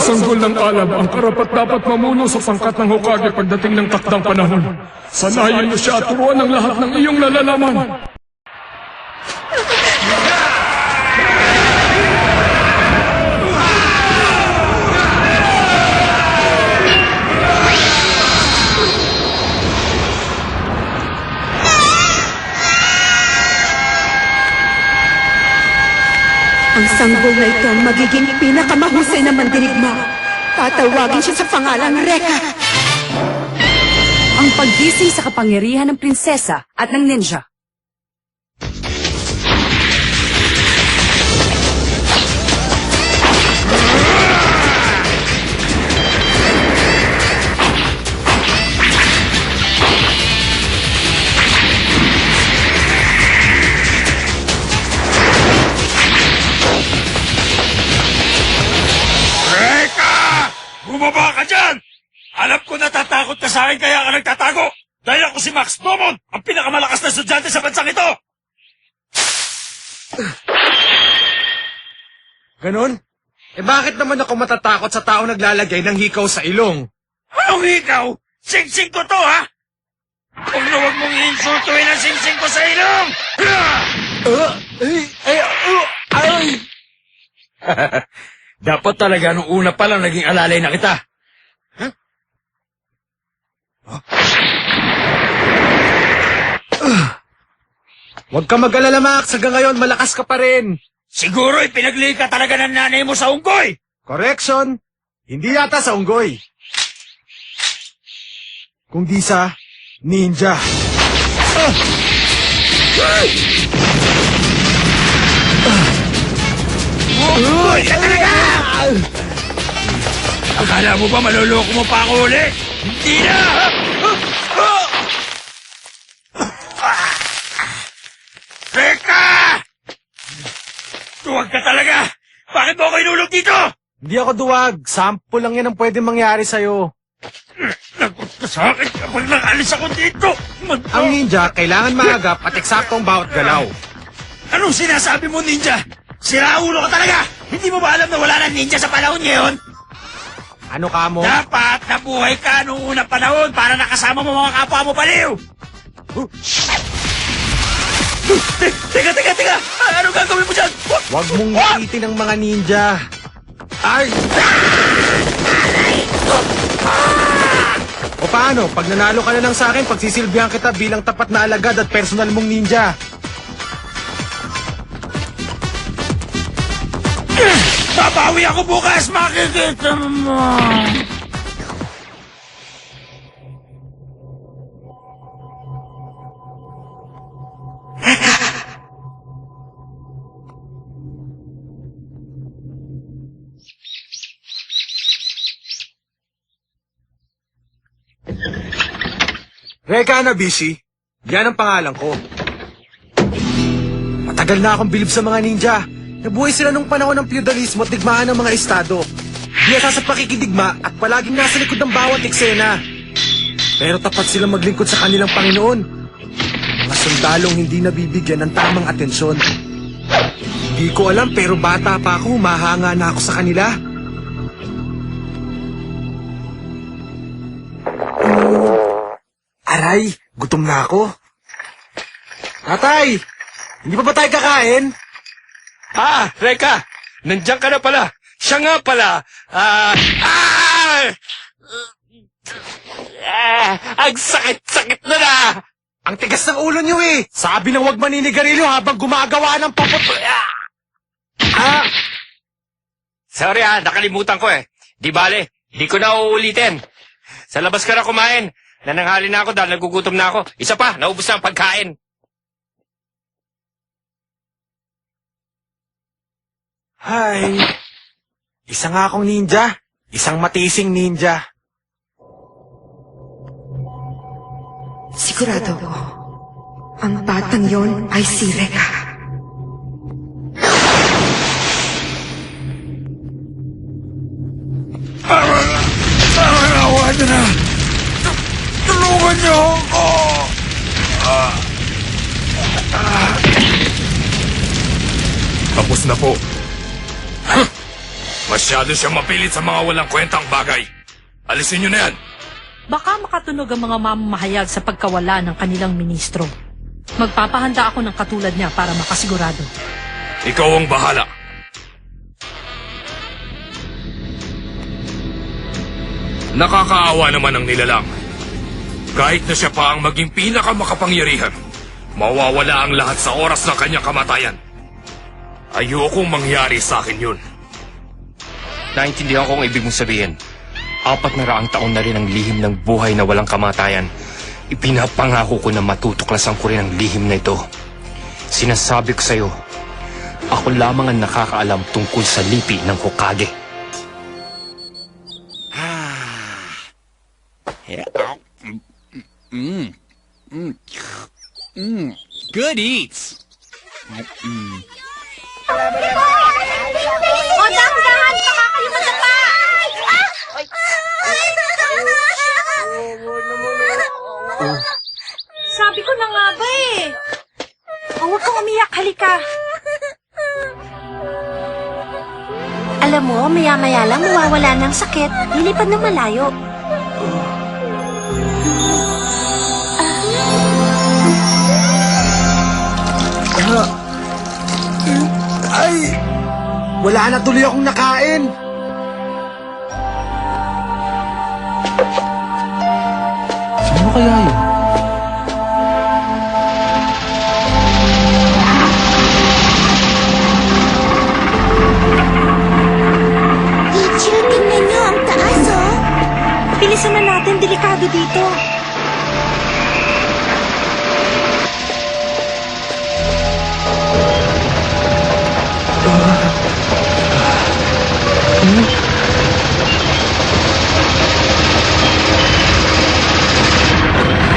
sanggol ng alab ang karapat-dapat mamuno sa pangkat ng Hokage pagdating ng takdang panahon. Sanayin mo siya at turuan ang lahat ng iyong nalalaman. Ang sanggol na ito ang magiging pinakamahusay na mandirigma. Tatawagin siya sa pangalang Rekka. Ang paggising sa kapangyarihan ng prinsesa at ng ninja. Bumaba ka dyan! Alam ko natatakot ka sa akin kaya ka nagtatago! Dahil ako si Max Beaumont, ang pinakamalakas na estudyante sa bansang ito! Ganon? Bakit naman ako matatakot sa tao naglalagay ng hikaw sa ilong? Anong ikaw? Sing-sing ko to, ha? Huwag na huwag mong insultuin ang sing-sing ko sa ilong! Dapat talaga nung una pa lang naging alalay na kita. Huh? Huwag ka mag-alala, Max. Hanggang ngayon, malakas ka pa rin. Siguro ipinagli ka talaga ng nanay mo sa unggoy. Correction. Hindi yata sa unggoy. Kung di sa ninja. Uy, ka talaga! Akala mo ba maluloko mo pa ako ulit? Hindi na! Teka! Tuwag ka talaga! Bakit mo ako inulog dito? Hindi ako duwag. Sample lang yan ang pwede mangyari sa'yo. Nagot ka sa akin kapag nakalis ako dito! Ang ninja, kailangan maagap at eksaktong bawat galaw. Anong sinasabi mo, ninja? Siraulo ka talaga! Hindi mo ba alam na wala na ninja sa panahon ngayon? Ano ka mo? Dapat nabuhay ka noong unang panahon para nakasama mo mga kapwa mo baliw! Teka! Ano gagawin mo dyan? Huwag mong iitin ang mga ninja. Ay! O paano? Pag nanalo ka na lang sa akin, pagsisilbihan kita bilang tapat na alagad at personal mong ninja. Babawi ako bukas! Makikita mo! Rekka Hanabishi, yan ang pangalan ko. Matagal na akong bilib sa mga ninja. Nabuhay sila nung panahon ng feudalismo at digmaan ng mga estado. Biyasa sa pakikidigma at palaging nasa likod ng bawat eksena. Pero tapat silang maglingkod sa kanilang Panginoon. Mga sundalong hindi nabibigyan ng tamang atensyon. Hindi ko alam pero bata pa ako, mahanga na ako sa kanila. Aray, gutom na ako. Tatay, hindi pa ba tayo kakain? Reka! Nandiyan ka na pala! Siya nga pala! Ang sakit-sakit na! Ang tigas ng ulo niyo eh! Sabi na huwag maninigarilyo habang gumagawa ng popot... Sorry nakalimutan ko eh. Di bale, di ko na uulitin. Sa labas ka na kumain. Nananghali na ako dahil nagugutom na ako. Isa pa, naubos na ang pagkain. Hay, isa nga akong ninja. Isang matising ninja. Sigurado ko, ang batang yon ay si Rekka. Awa niyo na! Tulungan niyo ako! Tapos na po. Masyado siya mapilit sa mga walang kwentang bagay. Alisin niyo na yan. Baka makatunog ang mga mamamahayag sa pagkawala ng kanilang ministro. Magpapahanda ako ng katulad niya para makasigurado. Ikaw ang bahala. Nakakaawa naman ang nilalang. Kahit na siya pa ang maging pinakamakapangyarihan, mawawala ang lahat sa oras ng kanyang kamatayan. Ayokong mangyari sa akin yun. Naintindihan ko ang ibig mong sabihin. 400 taon na rin ang lihim ng buhay na walang kamatayan. Ipinapangako ko na matutuklasan ko rin ang lihim na ito. Sinasabi ko sa'yo, ako lamang ang nakakaalam tungkol sa lipi ng Hokage. Good eats. O, dahan-dahan! Baka kayo madapa! Sabi ko na nga ba eh. Huwag kang umiyak, halika. Alam mo, maya-maya lang mawawala ng sakit. Lilipad ng malayo. Ay! Wala na tuloy akong nakain. Sino kaya yun? Teacher, tingnan niyo ang taas, oh. Bilisan na natin, delikado dito.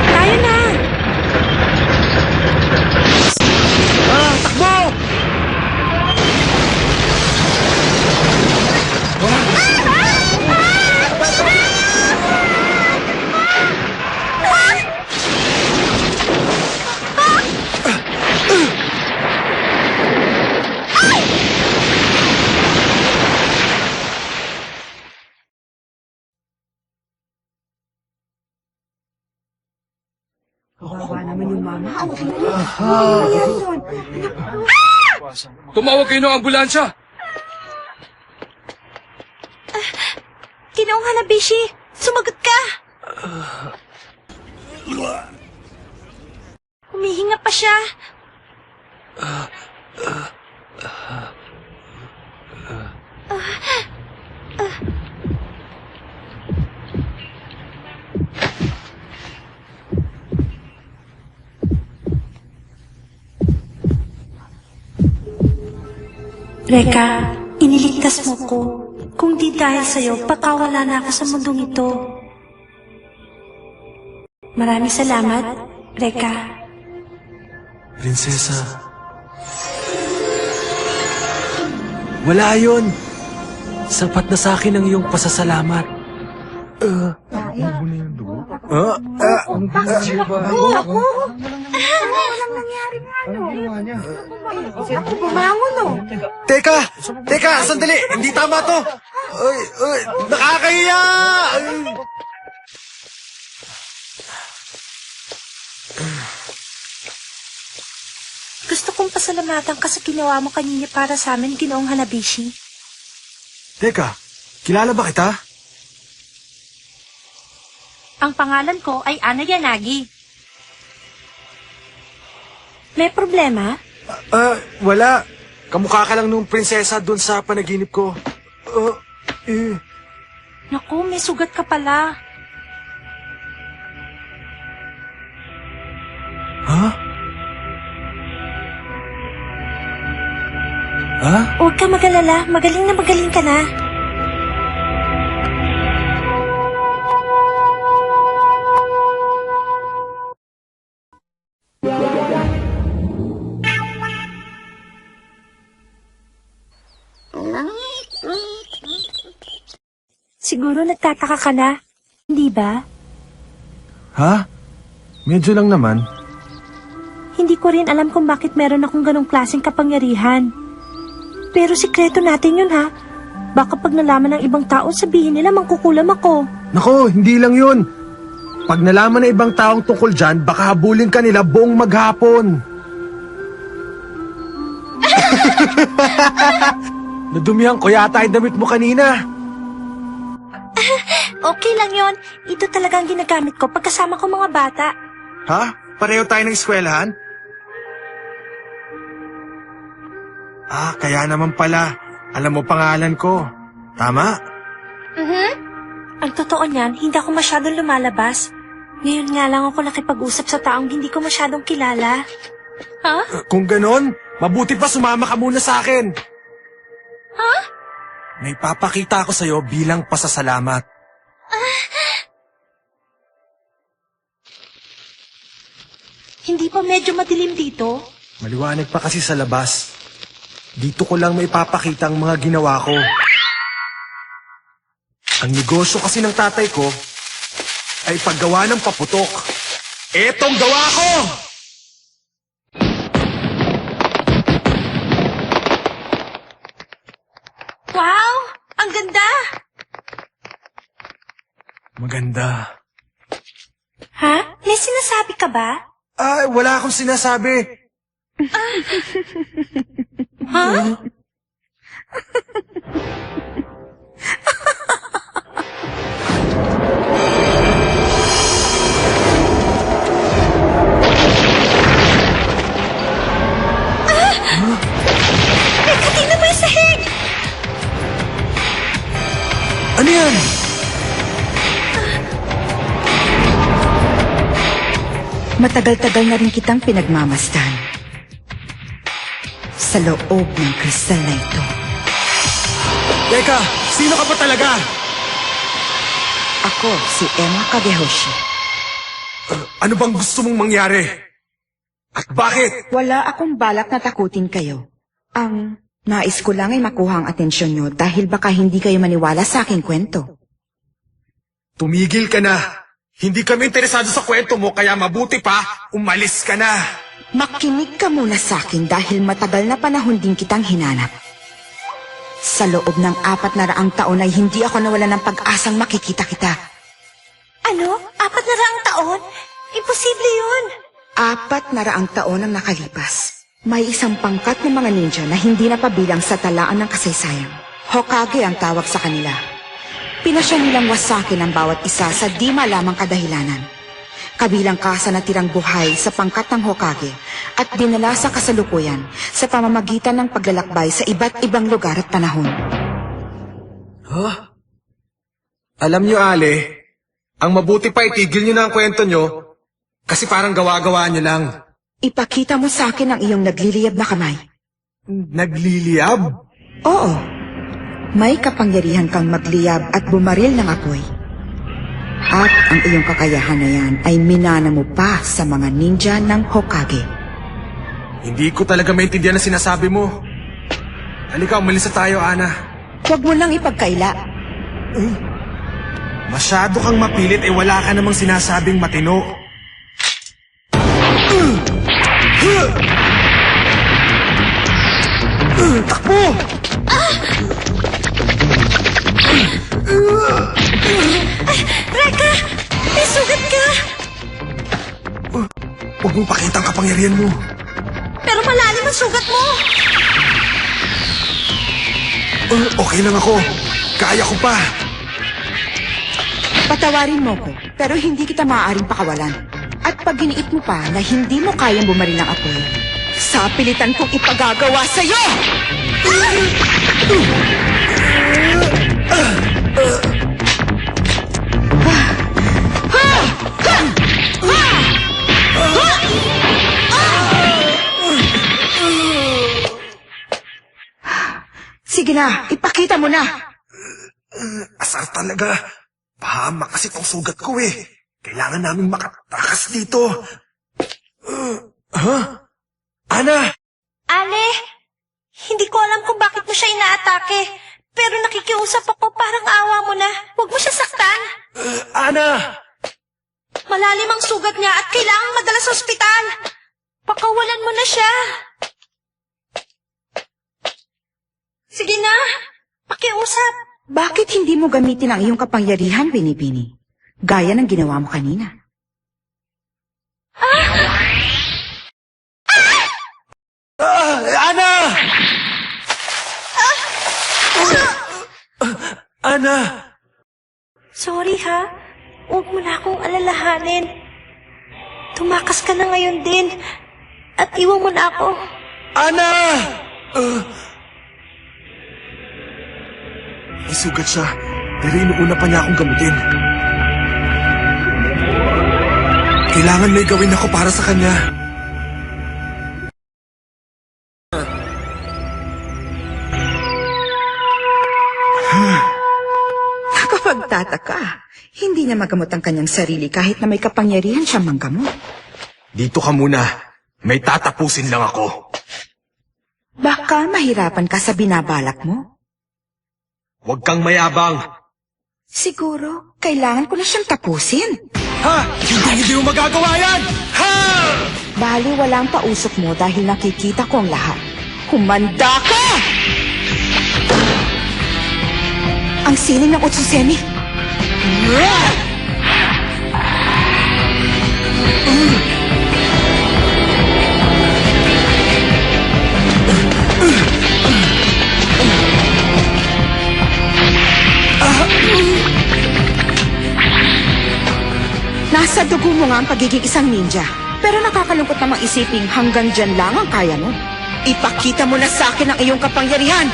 Tayo na! Takbo! Tumawag kayo ng ambulansya. Ginoong Hanabishi, sumagot ka! Humihinga pa siya. Reka, iniligtas mo ko. Kung di dahil sa'yo, patawala na ako sa mundong ito. Maraming salamat, Reka. Prinsesa. Wala yun. Sapat na sa akin ang iyong pasasalamat. Teka, sandali. Hindi tama to. Nakakahiya! Gusto kong pasalamatan ka sa ginawa mo kanina para sa amin, Ginoong Hanabishi. Teka, kilala ba kita? Ang pangalan ko ay Ana Yanagi. May problema? Wala. Kamukha ka lang nung prinsesa dun sa panaginip ko. Naku, may sugat ka pala. Huwag ka mag-alala. Magaling ka na. Siguro nagtataka ka na, hindi ba? Ha? Medyo lang naman. Hindi ko rin alam kung bakit meron akong ganong klaseng kapangyarihan. Pero sikreto natin yun, ha? Baka pag nalaman ng ibang tao, sabihin nila mangkukulam ako. Nako, hindi lang yun. Pag nalaman ng ibang taong tungkol dyan, baka habulin ka nila buong maghapon. Nadumihan ko yata yung damit mo kanina. Okay lang yon. Ito talagang ginagamit ko pagkasama ko mga bata. Ha? Pareho tayo ng eskwelahan? Kaya naman pala. Alam mo pangalan ko. Tama? Ang totoo niyan, hindi ako masyadong lumalabas. Ngayon nga lang ako nakipag-usap sa taong hindi ko masyadong kilala. Kung ganon, mabuti pa sumama ka muna sa akin. Ha? May papakita ako sa'yo bilang pasasalamat. Hindi pa medyo madilim dito? Maliwanag pa kasi sa labas. Dito ko lang may papakita ang mga ginawa ko. Ang negosyo kasi ng tatay ko ay paggawa ng paputok. Etong gawa ko! Wow! Ang ganda! Maganda. Ha? May sinasabi ka ba? Wala akong sinasabi. Ha? Katina ba yung sahig? Ano yan? Matagal-tagal na rin kitang pinagmamasdan. Sa loob ng kristal na ito. Teka, sino ka ba talaga? Ako si Emma Kagehoshi. Ano bang gusto mong mangyari? At bakit? Wala akong balak na takutin kayo. Ang nais ko lang ay makuha ang atensyon nyo dahil baka hindi kayo maniwala sa aking kwento. Tumigil ka na. Hindi kami interesado sa kwento mo kaya mabuti pa, umalis ka na. Makinig ka muna sa akin dahil matagal na panahon din kitang hinanap. Sa loob ng 400 taon ay hindi ako nawala ng pag-asang makikita kita. Ano? 400 taon? Imposible yun. 400 taon ang nakalipas. May isang pangkat ng mga ninja na hindi napabilang sa talaan ng kasaysayan. Hokage ang tawag sa kanila. Pinasya nilang wasakin ang bawat isa sa di malamang kadahilanan. Kabilang ka sa natirang buhay sa pangkat ng Hokage at dinala sa kasalukuyan sa pamamagitan ng paglalakbay sa iba't ibang lugar at panahon. Alam nyo, Ale, ang mabuti pa itigil nyo na ang kwento nyo kasi parang gawa-gawa nyo lang. Ipakita mo sa akin ang iyong nagliliyab na kamay. Nagliliyab? Oo. May kapangyarihan kang magliyab at bumaril ng apoy. At ang iyong kakayahan na yan ay minana mo pa sa mga ninja ng Hokage. Hindi ko talaga maintindihan ang sinasabi mo. Halika, umalis na tayo, Ana. Huwag mo lang ipagkaila. Masyado kang mapilit wala ka namang sinasabing matino. Takbo! Reka! May sugat ka! Huwag mong pakita ang kapangyarihan mo. Pero malalim ang sugat mo! Okay lang ako. Kaya ko pa. Patawarin mo ko, pero hindi kita maaaring pakawalan. At pag giniit mo pa na hindi mo kayang bumaril ng apoy, sa pilitan kong ipagagawa sa'yo! Sige na, ipakita mo na! Asar talaga. Pahama kasi tong sugat ko eh. Kailangan namin makatakas dito. Ana! Ale, hindi ko alam kung bakit mo siya inaatake. Pero nakikiusap ako, parang awa mo na. Huwag mo siya saktan. Ana! Malalim ang sugat niya at kailangang madala sa ospital. Pakawalan mo na siya. Sige na, pakiusap. pakiusap. Bakit hindi mo gamitin ang iyong kapangyarihan, Binibini? Gaya ng ginawa mo kanina. Ana! Ana! Sorry ha. Huwag mo na akong alalahanin. Tumakas ka na ngayon din. At iwan mo na ako. Ana! May sugat siya, pero inuuna pa niya akong gamutin. Kailangan may gawin ako para sa kanya. Nakapagtataka. Hindi niya magamot ang kanyang sarili kahit na may kapangyarihan siyang manggamot. Dito ka muna. May tatapusin lang ako. Baka mahirapan ka sa binabalak mo. Huwag kang mayabang. Siguro, kailangan ko na siyang tapusin. Ha! Hindi mo magagawa yan! Ha! Bali, walang pausok mo dahil nakikita ko ang lahat. Humanda ka! Ang sining ng Utsusemi. Nasa dugo mo nga ang pagiging isang ninja. Pero nakakalungkot namang isiping hanggang dyan lang ang kaya mo. Ipakita mo na sa akin ang iyong kapangyarihan.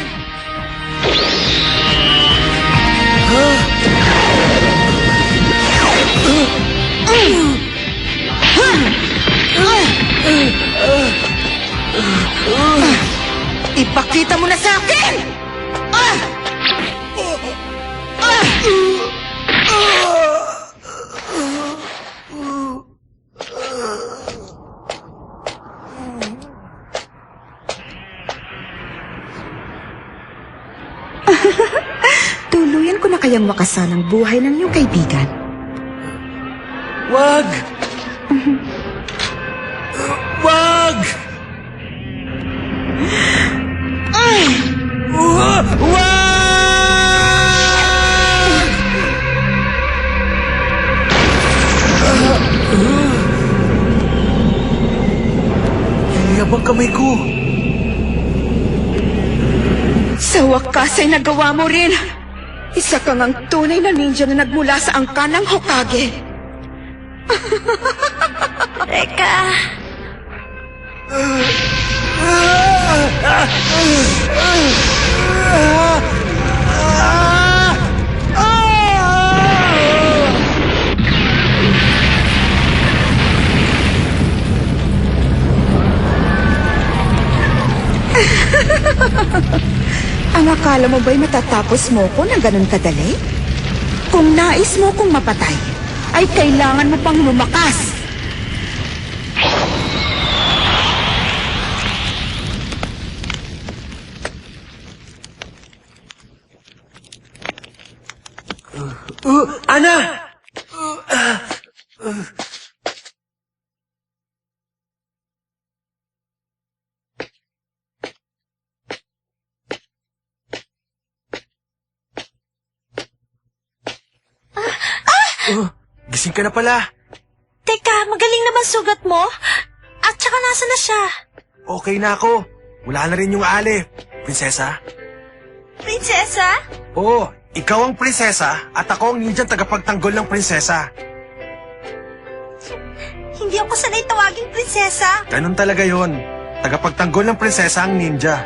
Ipakita mo na sa akin! Tuluyan ko na kayang wakasan ang buhay ng iyong kaibigan. Wag! Wag! Wag! Yabang kamay ko. Sa wakas ay nagawa mo rin. Isa kang ang tunay na ninja na nagmula sa angkan ng Hokage. Reka. Ang akala mo ba'y matatapos mo ko ng ganun kadali? Kung nais mo kong mapatay, ay kailangan mo pang lumakas. Ana! Gising ka na pala. Teka, magaling naman sugat mo. At saka nasa na siya? Okay na ako. Wala na rin yung ali. Prinsesa? Prinsesa? Oo, ikaw ang prinsesa at ako ang ninjang tagapagtanggol ng prinsesa. Hindi ako sanay tawaging prinsesa. Ganun talaga yon. Tagapagtanggol ng prinsesa ang ninja.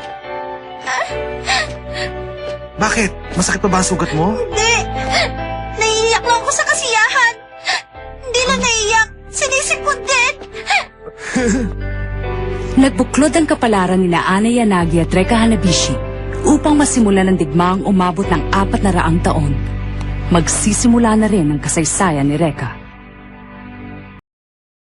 Bakit? Masakit pa ba ang sugat mo? Hindi. Naiiyak lang ako sa kasiyahan. Hindi lang naiiyak. Sinisipon din. Nagbuklod ang kapalaran ni Ana Yanagi at Reka Hanabishi upang masimulan ang digmaang umabot ng 400 taon. Magsisimula na rin ang kasaysayan ni Reka.